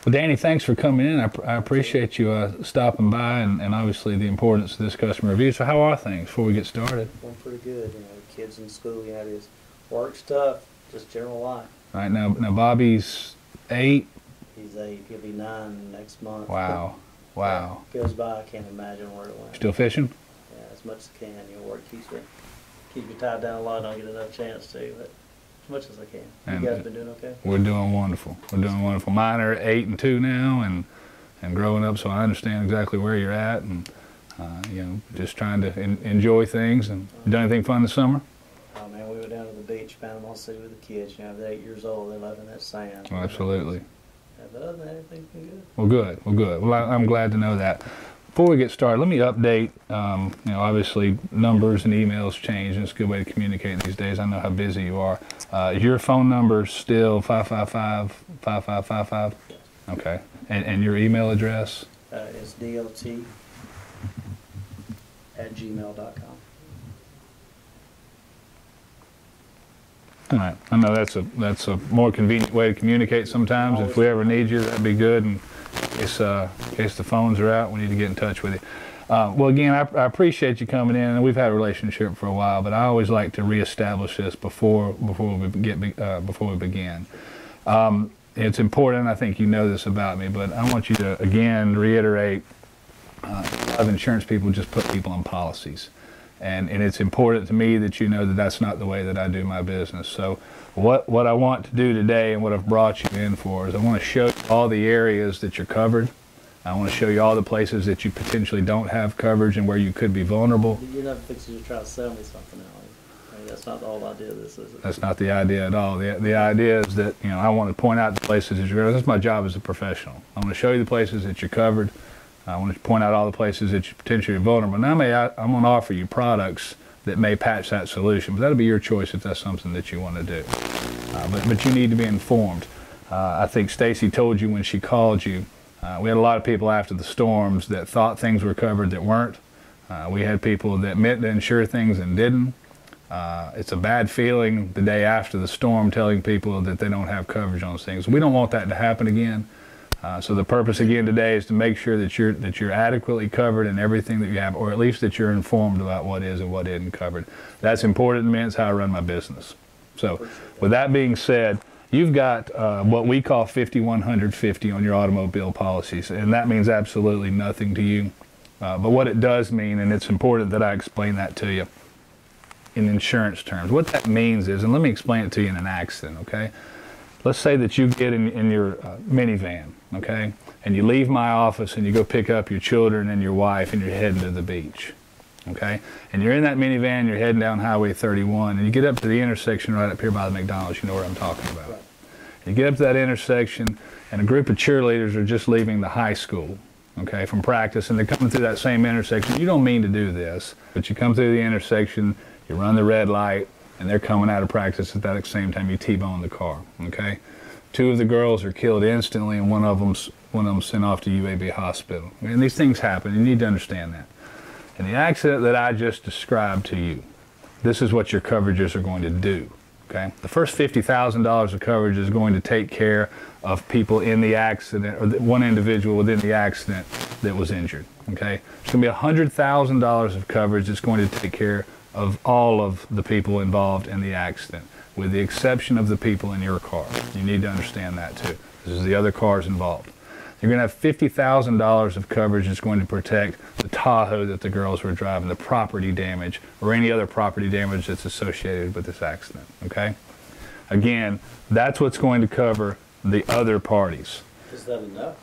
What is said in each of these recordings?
Well, Danny, thanks for coming in. I appreciate you stopping by and obviously the importance of this customer review. So how are things before we get started? Doing pretty good. Kids in school, this work stuff, just general life. All right, now Bobby's 8. He's 8. He'll be 9 next month. Wow. Wow. Yeah, goes by, I can't imagine where it went. Still fishing? Yeah, as much as I can. Work keep you tied down a lot. Don't get enough chance to, but as much as I can. And you guys been doing okay? We're doing wonderful. We're doing wonderful. Mine are 8 and 2 now, and growing up, so I understand exactly where you're at, and just trying to enjoy things. And you done anything fun this summer? Oh man, we went down to the beach, Panama City with the kids. They're 8 years old. They love in that sand. Oh, absolutely. Yeah, but other than that, everything's been good. Well, good. Well, good. Well, I'm glad to know that. Before we get started, let me update. Obviously numbers and emails change, and it's a good way to communicate these days. I know how busy you are. Your phone number is still 555-5555? Yes. Okay. And your email address? It's dlt@gmail.com. All right. I know that's a more convenient way to communicate sometimes. If we ever need you, that'd be good. And in case the phones are out, we need to get in touch with you. Well, again, I appreciate you coming in, and we've had a relationship for a while, but I always like to reestablish this before we begin. It's important. I think you know this about me, but I want you to again reiterate. A lot of insurance people just put people on policies. And it's important to me that you know that that's not the way that I do my business. So what I want to do today and what I've brought you in for is I want to show you all the areas that you're covered. I want to show you all the places that you potentially don't have coverage and where you could be vulnerable. You're not fixing to try to sell me something now. That's not the whole idea of this, is it? That's not the idea at all. The idea is that I want to point out the places that you're. That's my job as a professional. I want to show you the places that you're covered. I want to point out all the places that you're potentially vulnerable. Now, I'm going to offer you products that may patch that solution, but that'll be your choice if that's something that you want to do. But you need to be informed. I think Stacy told you when she called you. We had a lot of people after the storms that thought things were covered that weren't. We had people that meant to insure things and didn't. It's a bad feeling the day after the storm telling people that they don't have coverage on things. We don't want that to happen again. So the purpose again today is to make sure that you're adequately covered in everything that you have, or at least that you're informed about what is and what isn't covered. That's important to me. It's how I run my business. So with that being said, you've got what we call 5150 on your automobile policies, and that means absolutely nothing to you. But what it does mean, and it's important that I explain that to you in insurance terms. What that means is, and let me explain it to you in an accident, okay? Let's say that you get in your minivan, okay, and you leave my office and you go pick up your children and your wife and you're heading to the beach, okay? And you're in that minivan, you're heading down Highway 31, and you get up to the intersection right up here by the McDonald's. You know what I'm talking about. Right. You get up to that intersection, and a group of cheerleaders are just leaving the high school, okay, from practice, and they're coming through that same intersection. You don't mean to do this, but you come through the intersection, you run the red light, and they're coming out of practice at that same time you T-bone the car, okay? 2 of the girls are killed instantly, and one of them's sent off to UAB hospital. And these things happen. You need to understand that. In the accident that I just described to you, this is what your coverages are going to do, okay? The first $50,000 of coverage is going to take care of people in the accident, or one individual within the accident that was injured, okay? There's going to be $100,000 of coverage that's going to take care of all of the people involved in the accident, with the exception of the people in your car. You need to understand that too. This is the other cars involved. You're going to have $50,000 of coverage that's going to protect the Tahoe that the girls were driving, the property damage, or any other property damage that's associated with this accident, okay? Again, that's what's going to cover the other parties. Is that enough?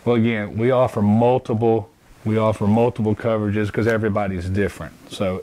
Well, again, we offer multiple coverages because everybody's different. So,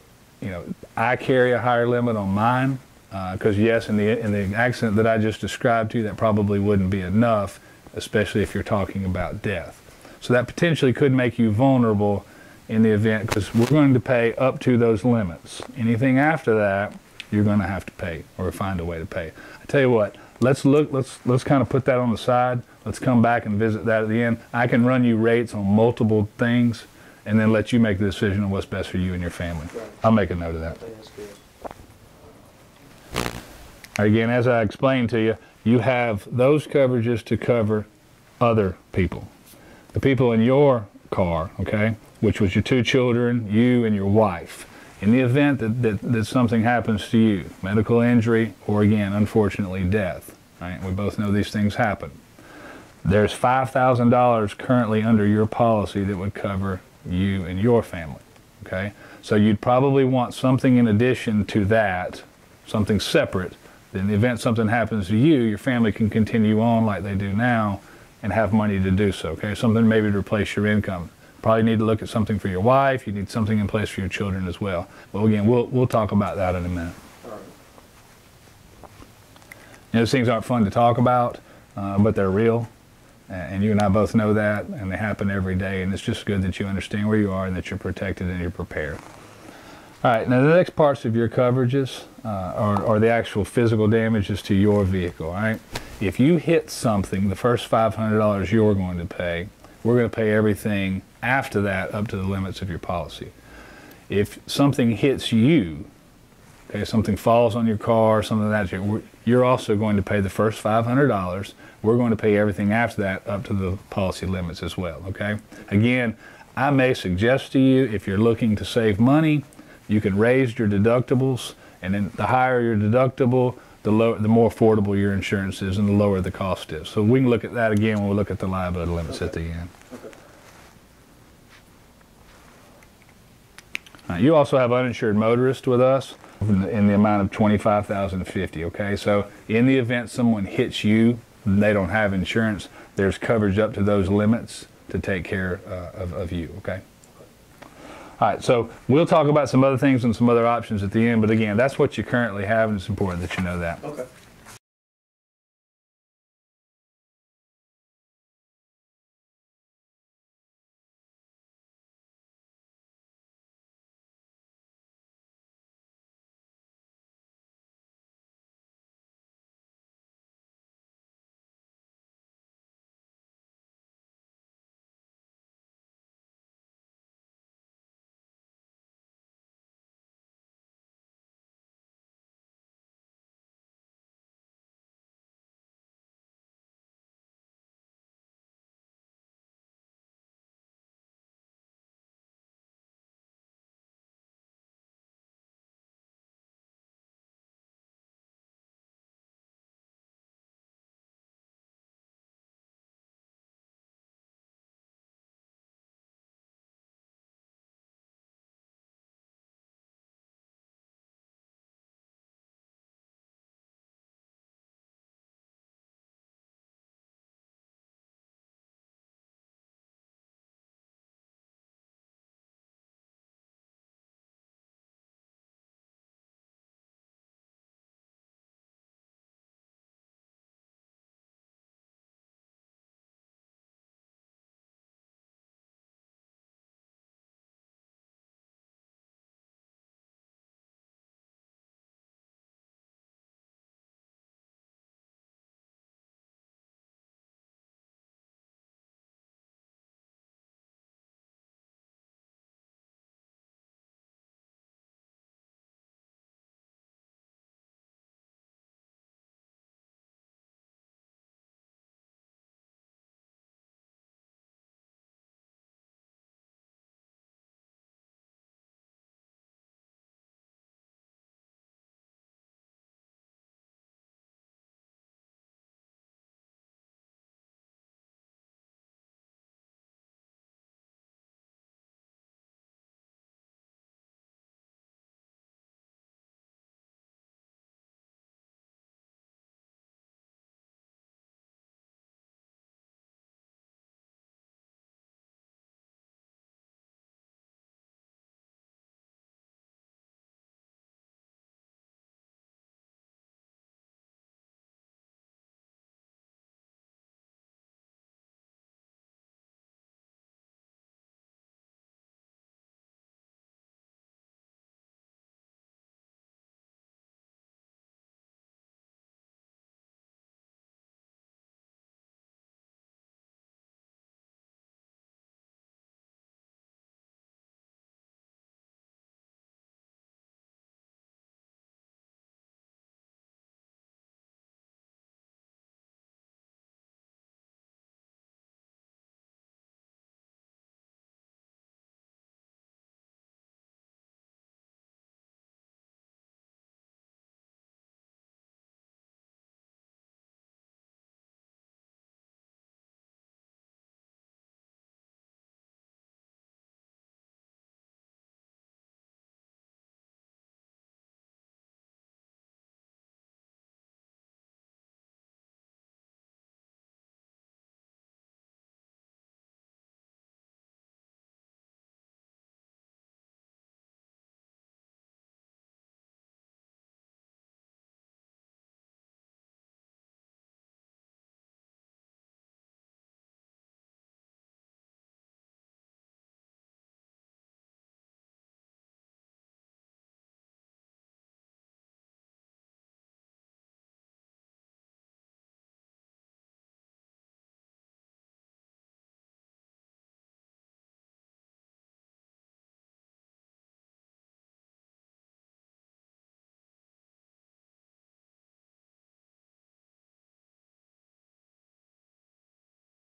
I carry a higher limit on mine because yes, in the accident that I just described to you, that probably wouldn't be enough, especially if you're talking about death. So that potentially could make you vulnerable in the event, because we're going to pay up to those limits. Anything after that, you're going to have to pay or find a way to pay. I tell you what, let's kind of put that on the side. Let's come back and visit that at the end. I can run you rates on multiple things and then let you make the decision on what's best for you and your family. Right. I'll make a note of that. That's good. Again, as I explained to you, you have those coverages to cover other people. The people in your car, okay, which was your 2 children, you and your wife. In the event that something happens to you, medical injury, or again, unfortunately, death, right? We both know these things happen. There's $5,000 currently under your policy that would cover you and your family, okay? So you'd probably want something in addition to that, something separate. In the event something happens to you, your family can continue on like they do now and have money to do so, okay? Something maybe to replace your income. Probably need to look at something for your wife. You need something in place for your children as well. Well, again, we'll talk about that in a minute. All right. You know, those things aren't fun to talk about, but they're real. And you and I both know that, and they happen every day, and it's just good that you understand where you are and that you're protected and you're prepared. All right, now the next parts of your coverages are the actual physical damages to your vehicle, all right? If you hit something, the first $500 you're going to pay, we're going to pay everything after that up to the limits of your policy. If something hits you, okay, something falls on your car, something like that, you're also going to pay the first $500. We're going to pay everything after that up to the policy limits as well, okay? Again, I may suggest to you, if you're looking to save money, you can raise your deductibles, and then the higher your deductible, the more affordable your insurance is and the lower the cost is. So we can look at that again when we look at the liability limits at the end. Okay. You also have uninsured motorists with us in the amount of $25,000 to $50,000, okay? So in the event someone hits you and they don't have insurance, there's coverage up to those limits to take care of you, okay? All right, so we'll talk about some other things and some other options at the end, but again, that's what you currently have, and it's important that you know that. Okay.